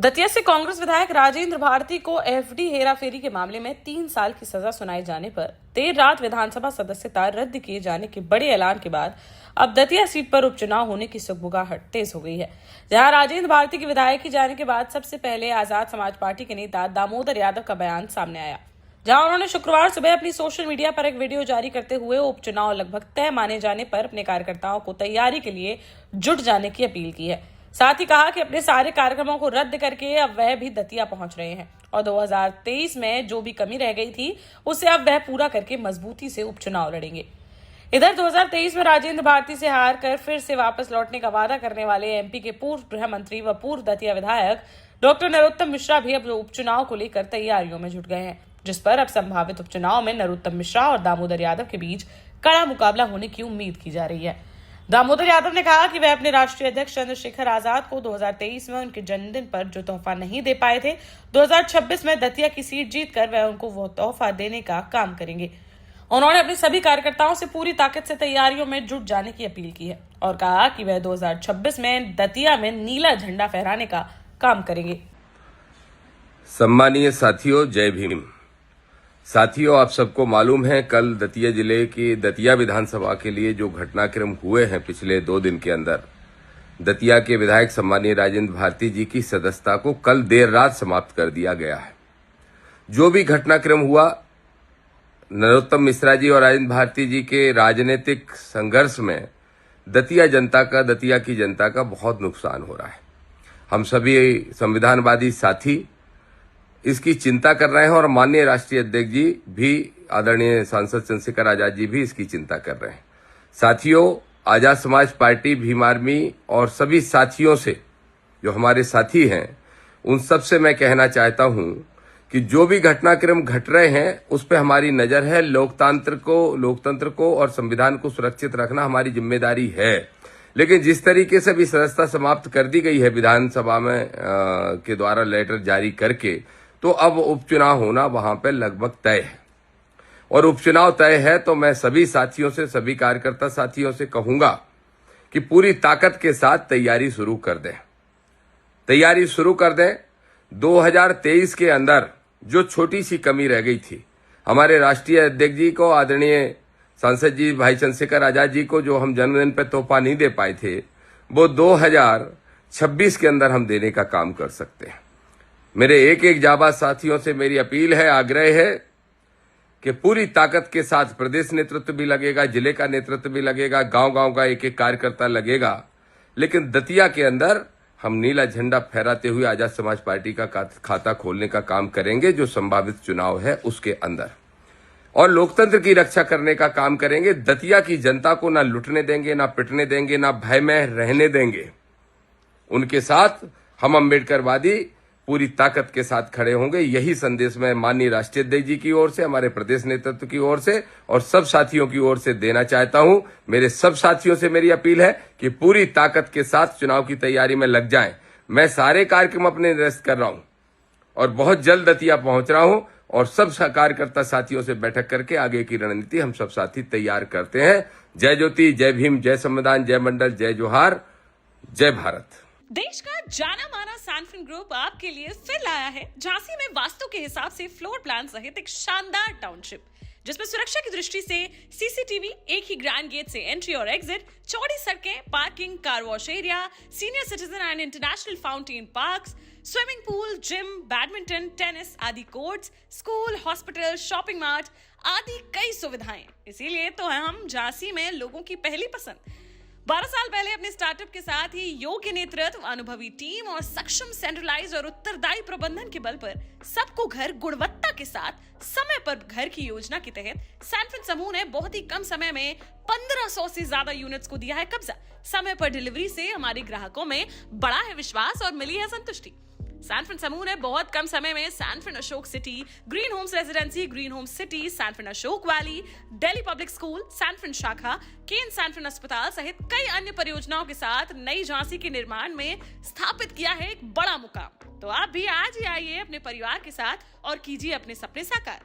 दतिया से कांग्रेस विधायक राजेंद्र भारती को एफडी हेराफेरी के मामले में 3 साल की सजा सुनाए जाने पर देर रात विधानसभा सदस्यता रद्द किए जाने के बड़े ऐलान के बाद अब दतिया सीट पर उपचुनाव होने की सुगबुगाहट तेज हो गई है। जहां राजेंद्र भारती की विधायकी जाने के बाद सबसे पहले आजाद समाज पार्टी के नेता दामोदर यादव का बयान सामने आया, जहां उन्होंने शुक्रवार सुबह अपनी सोशल मीडिया पर एक वीडियो जारी करते हुए उपचुनाव लगभग तय माने जाने पर अपने कार्यकर्ताओं को तैयारी के लिए जुट जाने की अपील की है। साथ ही कहा कि अपने सारे कार्यक्रमों को रद्द करके अब वह भी दतिया पहुंच रहे हैं और 2023 में जो भी कमी रह गई थी उसे अब वह पूरा करके मजबूती से उपचुनाव लड़ेंगे। इधर 2023 में राजेंद्र भारती से हार कर फिर से वापस लौटने का वादा करने वाले एमपी के पूर्व गृह मंत्री व पूर्व दतिया विधायक डॉक्टर नरोत्तम मिश्रा भी अब उपचुनाव को लेकर तैयारियों में जुट गए हैं, जिस पर अब संभावित उपचुनाव में नरोत्तम मिश्रा और दामोदर यादव के बीच कड़ा मुकाबला होने की उम्मीद की जा रही है। दामोदर यादव ने कहा कि वह अपने राष्ट्रीय अध्यक्ष चंद्रशेखर आजाद को 2023 में उनके जन्मदिन पर जो तोहफा नहीं दे पाए थे, 2026 में दतिया की सीट जीतकर वह उनको वो तोहफा देने का काम करेंगे। उन्होंने अपने सभी कार्यकर्ताओं से पूरी ताकत से तैयारियों में जुट जाने की अपील की है और कहा कि वह 2026 में दतिया में नीला झंडा फहराने का काम करेंगे। सम्मानीय साथियों, जय भीम। साथियों, आप सबको मालूम है कल दतिया जिले की दतिया विधानसभा के लिए जो घटनाक्रम हुए हैं पिछले 2 दिन के अंदर, दतिया के विधायक सम्मानीय राजेंद्र भारती जी की सदस्यता को कल देर रात समाप्त कर दिया गया है। जो भी घटनाक्रम हुआ, नरोत्तम मिश्रा जी और राजेंद्र भारती जी के राजनीतिक संघर्ष में दतिया की जनता का बहुत नुकसान हो रहा है। हम सभी संविधानवादी साथी इसकी चिंता कर रहे हैं और माननीय राष्ट्रीय अध्यक्ष जी भी, आदरणीय सांसद चंद्रशेखर आजाद जी भी इसकी चिंता कर रहे हैं। साथियों, आजाद समाज पार्टी, भीम आर्मी और सभी साथियों से, जो हमारे साथी हैं, उन सब से मैं कहना चाहता हूं कि जो भी घटनाक्रम घट रहे हैं उस पर हमारी नजर है। लोकतंत्र को और संविधान को सुरक्षित रखना हमारी जिम्मेदारी है। लेकिन जिस तरीके से भी सदस्यता समाप्त कर दी गई है विधानसभा में के द्वारा लेटर जारी करके, तो अब उपचुनाव होना वहां पे लगभग तय है। और उपचुनाव तय है तो मैं सभी साथियों से, सभी कार्यकर्ता साथियों से कहूंगा कि पूरी ताकत के साथ तैयारी शुरू कर दें। 2023 के अंदर जो छोटी सी कमी रह गई थी, हमारे राष्ट्रीय अध्यक्ष जी को, आदरणीय सांसद जी भाई चंद्रशेखर आजाद जी को जो हम जन्मदिन पर तोहफा नहीं दे पाए थे, वो 2026 के अंदर हम देने का काम कर सकते हैं। मेरे एक जाबाज साथियों से मेरी अपील है, आग्रह है कि पूरी ताकत के साथ प्रदेश नेतृत्व भी लगेगा, जिले का नेतृत्व भी लगेगा, गांव-गांव का एक कार्यकर्ता लगेगा, लेकिन दतिया के अंदर हम नीला झंडा फहराते हुए आजाद समाज पार्टी का खाता खोलने का काम करेंगे, जो संभावित चुनाव है उसके अंदर, और लोकतंत्र की रक्षा करने का काम करेंगे। दतिया की जनता को ना लुटने देंगे, ना पिटने देंगे, ना भय में रहने देंगे। उनके साथ हम अम्बेडकरवादी पूरी ताकत के साथ खड़े होंगे। यही संदेश मैं माननीय राष्ट्रीय अध्यक्ष जी की ओर से, हमारे प्रदेश नेतृत्व की ओर से और सब साथियों की ओर से देना चाहता हूं। मेरे सब साथियों से मेरी अपील है कि पूरी ताकत के साथ चुनाव की तैयारी में लग जाएं। मैं सारे कार्यक्रम अपने निरस्त कर रहा हूं और बहुत जल्द दतिया पहुंच रहा हूं और सब कार्यकर्ता साथियों से बैठक करके आगे की रणनीति हम सब साथी तैयार करते हैं। जय ज्योति, जय भीम, जय संविधान, जय मंडल, जय जोहार, जय भारत। देश का जाना माना सैनफिन ग्रुप आपके लिए फिर लाया है झांसी में वास्तु के हिसाब से फ्लोर प्लान सहित एक शानदार टाउनशिप, जिसमें सुरक्षा की दृष्टि से सीसीटीवी, एक ही ग्रैंड गेट से एंट्री और एग्जिट, चौड़ी सड़कें, parking, car wash area, senior citizen and international fountain parks, swimming pool, gym, badminton, tennis आदि courts, school, hospital, shopping mart आदि कई सुविधाएं। इसीलिए तो हम झांसी में लोगों की पहली पसंद। 12 साल पहले अपने स्टार्टअप के साथ ही योग्य नेतृत्व, अनुभवी टीम और सक्षम सेंट्रलाइज और उत्तरदायी प्रबंधन के बल पर सबको घर गुणवत्ता के साथ समय पर घर की योजना के तहत सैनफिन समूह ने बहुत ही कम समय में 1500 से ज्यादा यूनिट्स को दिया है कब्जा। समय पर डिलीवरी से हमारे ग्राहकों में बढ़ा है विश्वास और मिली है संतुष्टि। सैनफिन समूह ने बहुत कम समय में Sanfin Ashok city, green homes residency, green homes city, Sanfin Ashok valley, Delhi public school, Sanfin शाखा, केन सैनफिन अस्पताल सहित कई अन्य परियोजनाओं के साथ नई झांसी के निर्माण में स्थापित किया है एक बड़ा मुकाम। तो आप भी आज ही आइए अपने परिवार के साथ और कीजिए अपने सपने साकार।